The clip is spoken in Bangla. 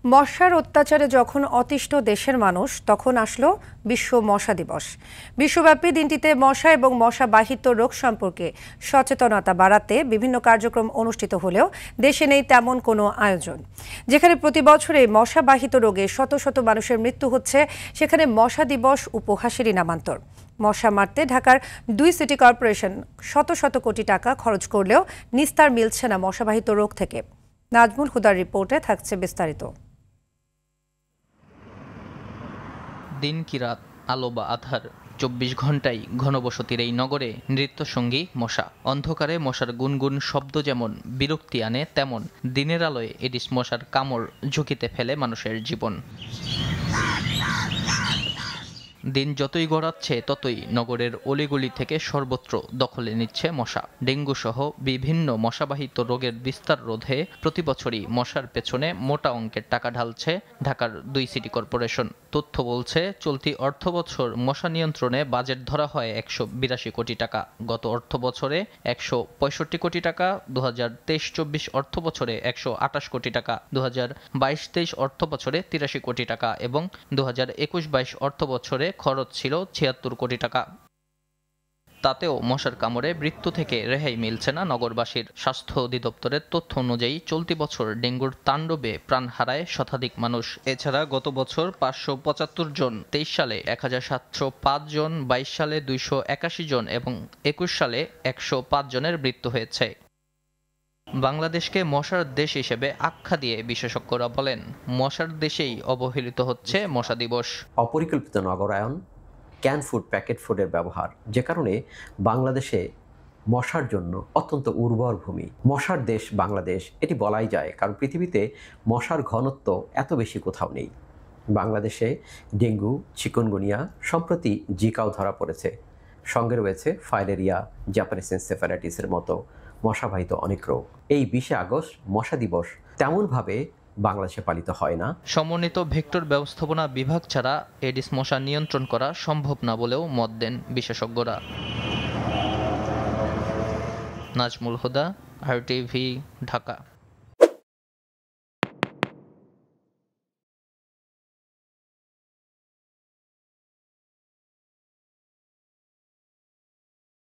মশার অত্যাচারে যখন অতিষ্ঠ দেশের মানুষ তখন আসলো বিশ্ব মশা দিবস। বিশ্বব্যাপী দিনটিতে মশা এবং মশাবাহিত রোগ সম্পর্কে সচেতনতা বাড়াতে বিভিন্ন কার্যক্রম অনুষ্ঠিত হলেও দেশে নেই তেমন কোনো আয়োজন। যেখানে প্রতি বছরে মশাবাহিত রোগে শত শত মানুষের মৃত্যু হচ্ছে, সেখানে মশা দিবস উপহাসেরই নামান্তর। মশা মারতে ঢাকার 2 সিটি কর্পোরেশন শত শত কোটি টাকা খরচ করলেও নিস্তার মিলছে না মশাবাহিত রোগ থেকে। নাজমুল হুদার রিপোর্টে থাকছে বিস্তারিত। দিন কি রাত, আলো বা আধার, 24 ঘন্টাই ঘনবসতির এই নগরে নৃত্যসঙ্গী মশা। অন্ধকারে মশার গুনগুন শব্দ যেমন বিরক্তি আনে, তেমন দিনের আলোয় এডিস মশার কামড় ঝুঁকিতে ফেলে মানুষের জীবন। দিন যতই গড়াচ্ছে ততই নগরের অলিগলি থেকে সর্বত্র দখলে নিচ্ছে মশা। ডেঙ্গু সহ বিভিন্ন মশাবাহিত রোগের বিস্তার রোধে প্রতি বছরই মশার পেছনে মোটা অঙ্কের টাকা ঢালছে ঢাকার 2 সিটি কর্পোরেশন। তথ্য বলছে, চলতি অর্থবছর মশা নিয়ন্ত্রণে বাজেট ধরা হয় 182 কোটি টাকা। গত অর্থ বছরে 165 কোটি টাকা, 2023-24 অর্থ বছরে 128 কোটি টাকা, 2022-23 অর্থ বছরে 83 কোটি টাকা এবং 2021-22 অর্থ বছরে খরচ ছিল 76 কোটি টাকা। তাতেও মশার কামড়ে মৃত্যু থেকে রেহাই মিলছে না নগরবাসীর। স্বাস্থ্য অধিদপ্তরের তথ্য অনুযায়ী চলতি বছর ডেঙ্গুর তাণ্ডবে প্রাণ হারায় শতাধিক মানুষ। এছাড়া গত বছর 575 জন, 23 সালে 1705 জন, 22 সালে 281 জন এবং 21 সালে 105 জনের মৃত্যু হয়েছে। বাংলাদেশকে মশার দেশ হিসেবে আখ্যা দিয়ে বিশেষজ্ঞরা বলেন, মশার দেশেই অবহেলিত হচ্ছে মশা দিবস। অপরিকল্পিত নগরায়ন, ক্যান ফুড, প্যাকেট ফুডের ব্যবহার, যে কারণে বাংলাদেশে মশার জন্য অত্যন্ত উর্বর ভূমি। মশার দেশ বাংলাদেশ, এটি বলাই যায়, কারণ পৃথিবীতে মশার ঘনত্ব এত বেশি কোথাও নেই। বাংলাদেশে ডেঙ্গু, চিকুনগুনিয়া, সম্প্রতি জিকাও ধরা পড়েছে। সঙ্গে রয়েছে ফাইলেরিয়া, জাপানিজ এনসেফ্যালাইটিসের মতো মশাবাহিত অনেক রোগ। এই 20 আগস্ট মশা দিবস তেমনভাবে বাংলাদেশে পালিত হয় না। সমন্বিত ভেক্টর ব্যবস্থাপনা বিভাগ ছাড়া এডিস মশা নিয়ন্ত্রণ করা সম্ভব না বলেও মত দেন বিশেষজ্ঞরা। নাজমুল হুদা, RTV, ঢাকা।